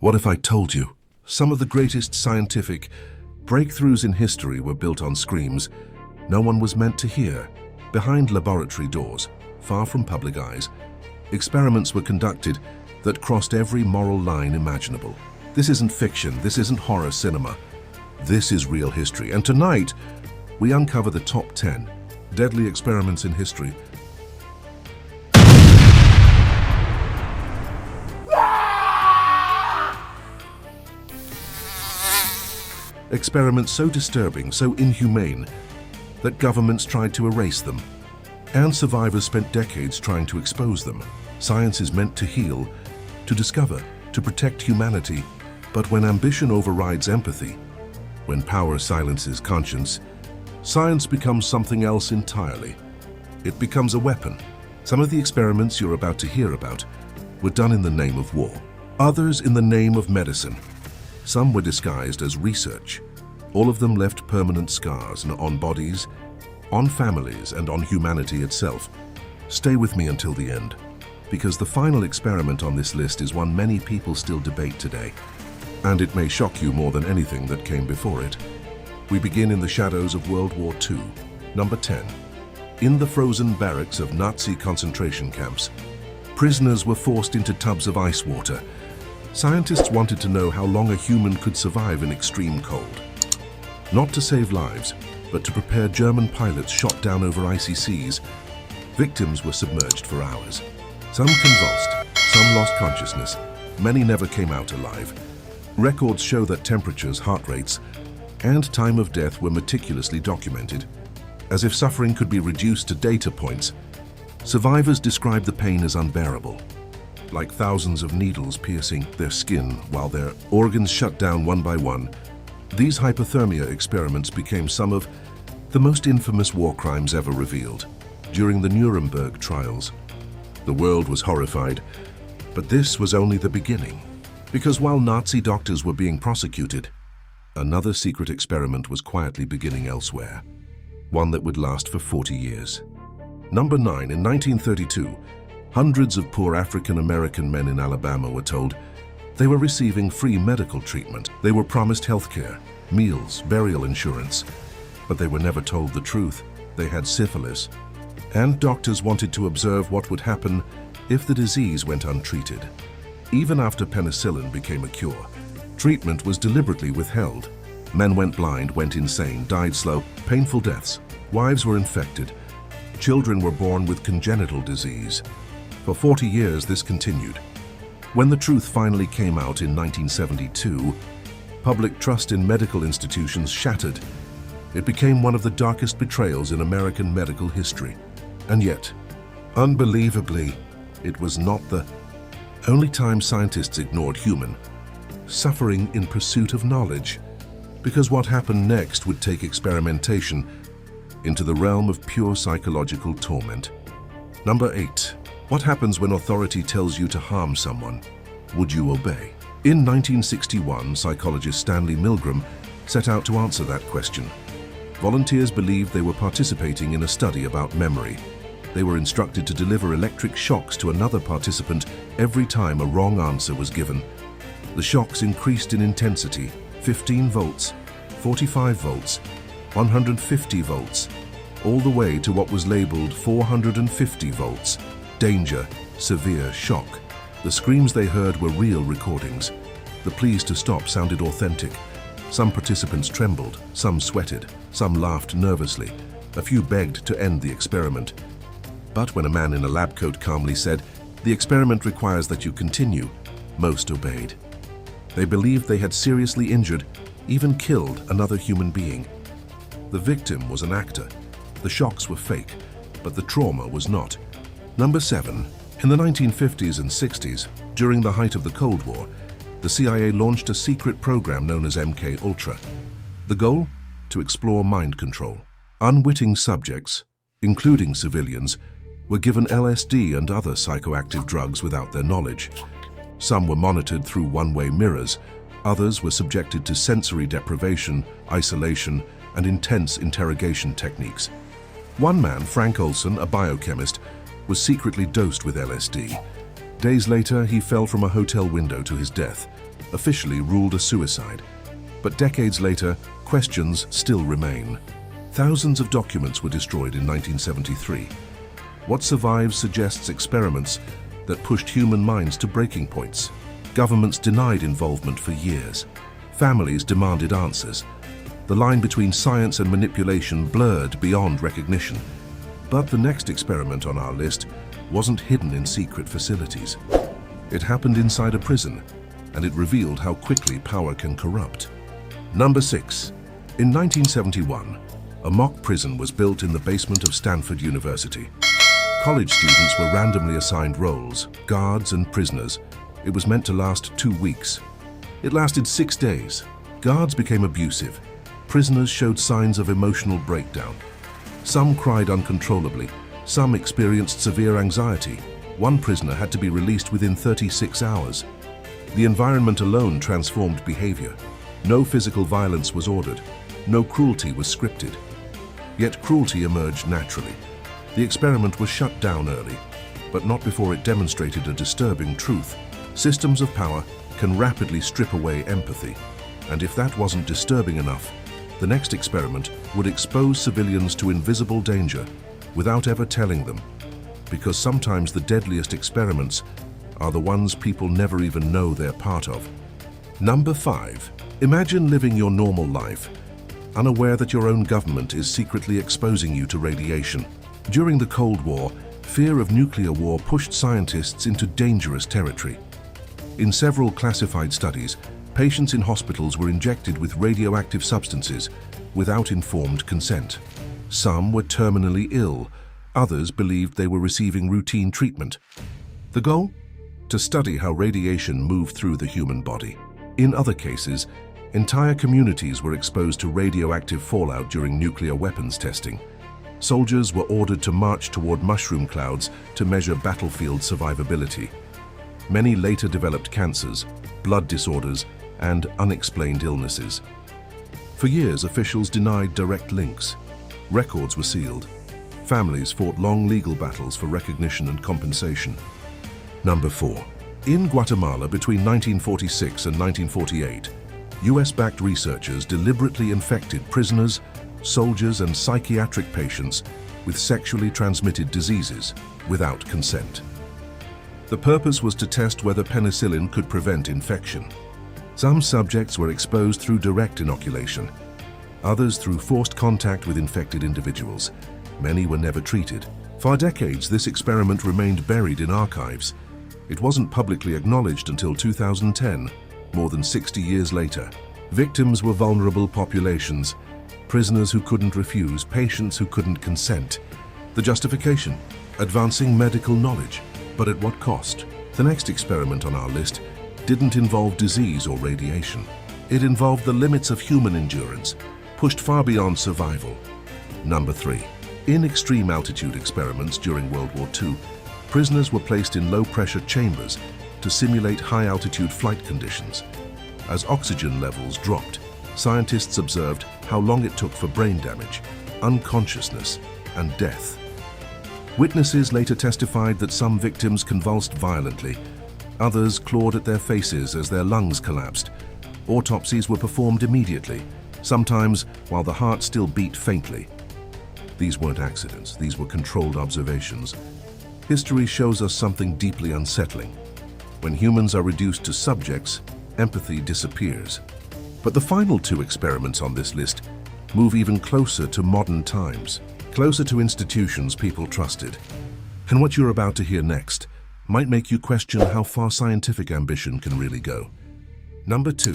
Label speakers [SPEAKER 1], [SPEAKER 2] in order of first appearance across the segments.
[SPEAKER 1] What if I told you? Some of the greatest scientific breakthroughs in history were built on screams no one was meant to hear. Behind laboratory doors, far from public eyes, experiments were conducted that crossed every moral line imaginable. This isn't fiction, this isn't horror cinema. This is real history. And tonight, we uncover the top 10 deadly experiments in history. Experiments so disturbing, so inhumane, that governments tried to erase them. And survivors spent decades trying to expose them. Science is meant to heal, to discover, to protect humanity. But when ambition overrides empathy, when power silences conscience, science becomes something else entirely. It becomes a weapon. Some of the experiments you're about to hear about were done in the name of war. Others in the name of medicine. Some were disguised as research. All of them left permanent scars on bodies, on families, and on humanity itself. Stay with me until the end, because the final experiment on this list is one many people still debate today. And it may shock you more than anything that came before it. We begin in the shadows of World War II. Number 10. In the frozen barracks of Nazi concentration camps, prisoners were forced into tubs of ice water. Scientists wanted to know how long a human could survive in extreme cold. Not to save lives, but to prepare German pilots shot down over icy seas. Victims were submerged for hours. Some convulsed, some lost consciousness. Many never came out alive. Records show that temperatures, heart rates, and time of death were meticulously documented. As if suffering could be reduced to data points, survivors described the pain as unbearable, like thousands of needles piercing their skin while their organs shut down one by one. These hypothermia experiments became some of the most infamous war crimes ever revealed during the Nuremberg trials. The world was horrified, but this was only the beginning. Because while Nazi doctors were being prosecuted, another secret experiment was quietly beginning elsewhere, one that would last for 40 years. Number 9, in 1932, hundreds of poor African-American men in Alabama were told they were receiving free medical treatment. They were promised health care, meals, burial insurance, but they were never told the truth. They had syphilis, and doctors wanted to observe what would happen if the disease went untreated. Even after penicillin became a cure, treatment was deliberately withheld. Men went blind, went insane, died slow, painful deaths. Wives were infected. Children were born with congenital disease. For 40 years, this continued. When the truth finally came out in 1972, public trust in medical institutions shattered. It became one of the darkest betrayals in American medical history. And yet, unbelievably, it was not the only time scientists ignored human suffering in pursuit of knowledge, because what happened next would take experimentation into the realm of pure psychological torment. Number 8. What happens when authority tells you to harm someone? Would you obey? In 1961, psychologist Stanley Milgram set out to answer that question. Volunteers believed they were participating in a study about memory. They were instructed to deliver electric shocks to another participant every time a wrong answer was given. The shocks increased in intensity: 15 volts, 45 volts, 150 volts, all the way to what was labeled 450 volts. Danger, severe shock. The screams they heard were real recordings. The pleas to stop sounded authentic. Some participants trembled, some sweated, some laughed nervously. A few begged to end the experiment. But when a man in a lab coat calmly said, "The experiment requires that you continue," most obeyed. They believed they had seriously injured, even killed another human being. The victim was an actor. The shocks were fake, but the trauma was not. Number 7. In the 1950s and 60s, during the height of the Cold War, the CIA launched a secret program known as MKUltra. The goal? To explore mind control. Unwitting subjects, including civilians, were given LSD and other psychoactive drugs without their knowledge. Some were monitored through one-way mirrors. Others were subjected to sensory deprivation, isolation, and intense interrogation techniques. One man, Frank Olson, a biochemist, was secretly dosed with LSD. Days later, he fell from a hotel window to his death. officially ruled a suicide. But decades later, questions still remain. Thousands of documents were destroyed in 1973. What survives suggests experiments that pushed human minds to breaking points. Governments denied involvement for years. Families demanded answers. The line between science and manipulation blurred beyond recognition. But the next experiment on our list wasn't hidden in secret facilities. It happened inside a prison, and it revealed how quickly power can corrupt. Number 6. In 1971, a mock prison was built in the basement of Stanford University. College students were randomly assigned roles, guards and prisoners. It was meant to last 2 weeks. It lasted 6 days. Guards became abusive. Prisoners showed signs of emotional breakdown. Some cried uncontrollably. Some experienced severe anxiety. One prisoner had to be released within 36 hours. The environment alone transformed behavior. No physical violence was ordered. No cruelty was scripted. Yet cruelty emerged naturally. The experiment was shut down early, but not before it demonstrated a disturbing truth. Systems of power can rapidly strip away empathy. And if that wasn't disturbing enough, the next experiment would expose civilians to invisible danger without ever telling them. Because sometimes the deadliest experiments are the ones people never even know they're part of. Number 5. Imagine living your normal life, unaware that your own government is secretly exposing you to radiation. During the Cold War, fear of nuclear war pushed scientists into dangerous territory. In several classified studies, patients in hospitals were injected with radioactive substances without informed consent. Some were terminally ill, others believed they were receiving routine treatment. The goal? To study how radiation moved through the human body. In other cases, entire communities were exposed to radioactive fallout during nuclear weapons testing. Soldiers were ordered to march toward mushroom clouds to measure battlefield survivability. Many later developed cancers, blood disorders, and unexplained illnesses. For years, officials denied direct links. Records were sealed. Families fought long legal battles for recognition and compensation. Number 4. In Guatemala between 1946 and 1948, US-backed researchers deliberately infected prisoners, soldiers, and psychiatric patients with sexually transmitted diseases without consent. The purpose was to test whether penicillin could prevent infection. Some subjects were exposed through direct inoculation, others through forced contact with infected individuals. Many were never treated. For decades, this experiment remained buried in archives. It wasn't publicly acknowledged until 2010, more than 60 years later. Victims were vulnerable populations, prisoners who couldn't refuse, patients who couldn't consent. The justification? Advancing medical knowledge. But at what cost? The next experiment on our list didn't involve disease or radiation. It involved the limits of human endurance, pushed far beyond survival. Number 3. In extreme altitude experiments during World War II, prisoners were placed in low-pressure chambers to simulate high-altitude flight conditions. As oxygen levels dropped, scientists observed how long it took for brain damage, unconsciousness, and death. Witnesses later testified that some victims convulsed violently, others clawed at their faces as their lungs collapsed. Autopsies were performed immediately, sometimes while the heart still beat faintly. These weren't accidents, these were controlled observations. History shows us something deeply unsettling. When humans are reduced to subjects, empathy disappears. But the final 2 experiments on this list move even closer to modern times, closer to institutions people trusted. And what you're about to hear next might make you question how far scientific ambition can really go. Number 2.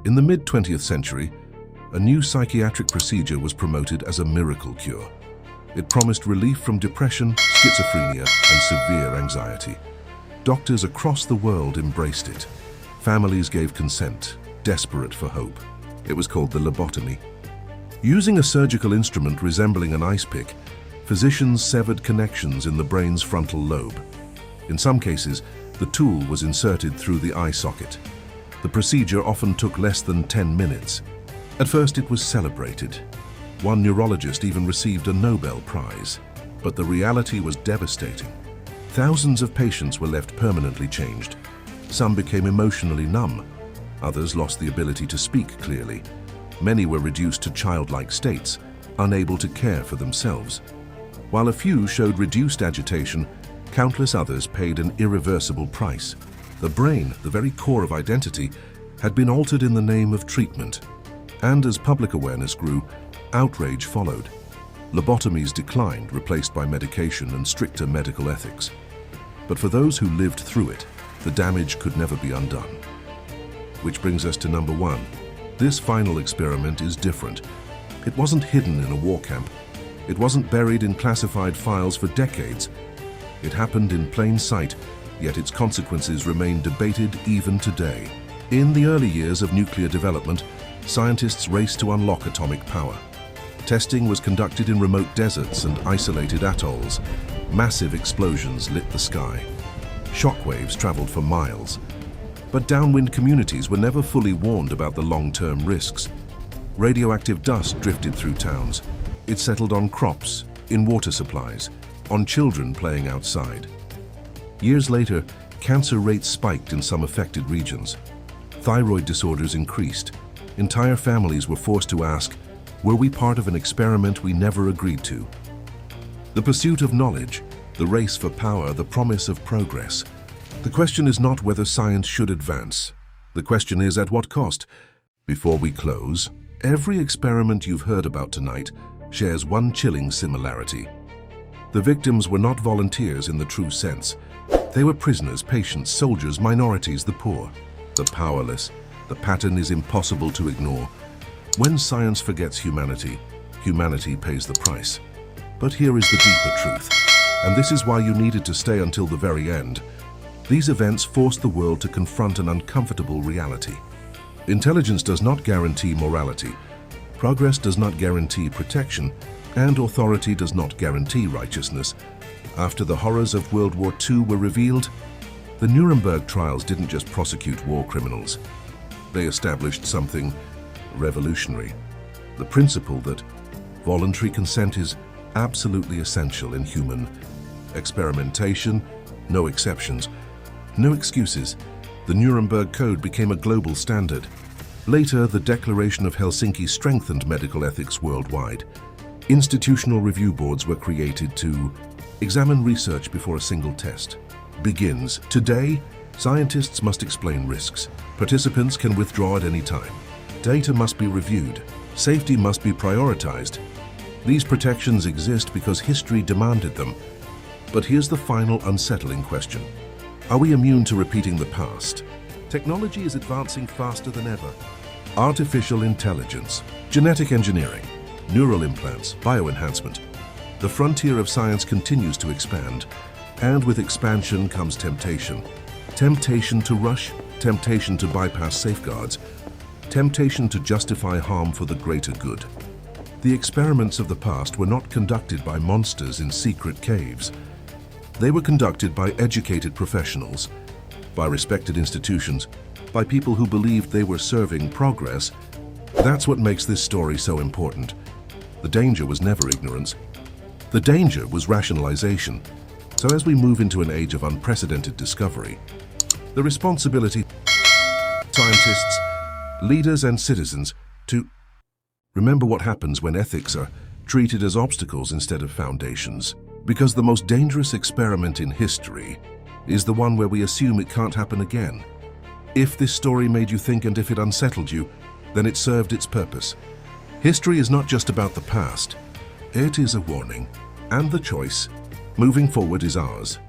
[SPEAKER 1] In the mid-20th century, a new psychiatric procedure was promoted as a miracle cure. It promised relief from depression, schizophrenia, and severe anxiety. Doctors across the world embraced it. Families gave consent, desperate for hope. It was called the lobotomy. Using a surgical instrument resembling an ice pick, physicians severed connections in the brain's frontal lobe. In some cases, the tool was inserted through the eye socket. The procedure often took less than 10 minutes. At first, it was celebrated. One neurologist even received a Nobel Prize. But the reality was devastating. Thousands of patients were left permanently changed. Some became emotionally numb. Others lost the ability to speak clearly. Many were reduced to childlike states, unable to care for themselves. While a few showed reduced agitation, countless others paid an irreversible price. The brain, the very core of identity, had been altered in the name of treatment. And as public awareness grew, outrage followed. Lobotomies declined, replaced by medication and stricter medical ethics. But for those who lived through it, the damage could never be undone. Which brings us to number 1. This final experiment is different. It wasn't hidden in a war camp. It wasn't buried in classified files for decades. It happened in plain sight, yet its consequences remain debated even today. In the early years of nuclear development, scientists raced to unlock atomic power. Testing was conducted in remote deserts and isolated atolls. Massive explosions lit the sky. Shockwaves traveled for miles. But downwind communities were never fully warned about the long-term risks. Radioactive dust drifted through towns. It settled on crops, in water supplies, on children playing outside. Years later, cancer rates spiked in some affected regions. Thyroid disorders increased. Entire families were forced to ask, were we part of an experiment we never agreed to? The pursuit of knowledge, the race for power, the promise of progress. The question is not whether science should advance. The question is at what cost? Before we close, every experiment you've heard about tonight shares one chilling similarity. The victims were not volunteers in the true sense. They were prisoners, patients, soldiers, minorities, the poor, the powerless. The pattern is impossible to ignore. When science forgets humanity, humanity pays the price. But here is the deeper truth, and this is why you needed to stay until the very end. These events forced the world to confront an uncomfortable reality. Intelligence does not guarantee morality. Progress does not guarantee protection, and authority does not guarantee righteousness. After the horrors of World War II were revealed, the Nuremberg trials didn't just prosecute war criminals. They established something revolutionary. The principle that voluntary consent is absolutely essential in human experimentation, no exceptions, no excuses. The Nuremberg Code became a global standard. Later, the Declaration of Helsinki strengthened medical ethics worldwide. Institutional review boards were created to examine research before a single test begins. Today, scientists must explain risks. Participants can withdraw at any time. Data must be reviewed. Safety must be prioritized. These protections exist because history demanded them. But here's the final unsettling question. Are we immune to repeating the past? Technology is advancing faster than ever. Artificial intelligence, genetic engineering, neural implants, bioenhancement. The frontier of science continues to expand, and with expansion comes temptation. Temptation to rush, temptation to bypass safeguards, temptation to justify harm for the greater good. The experiments of the past were not conducted by monsters in secret caves. They were conducted by educated professionals, by respected institutions, by people who believed they were serving progress. That's what makes this story so important. The danger was never ignorance. The danger was rationalization. So as we move into an age of unprecedented discovery, the responsibility of scientists, leaders and citizens to remember what happens when ethics are treated as obstacles instead of foundations. Because the most dangerous experiment in history is the one where we assume it can't happen again. If this story made you think and if it unsettled you, then it served its purpose. History is not just about the past. It is a warning, and the choice moving forward is ours.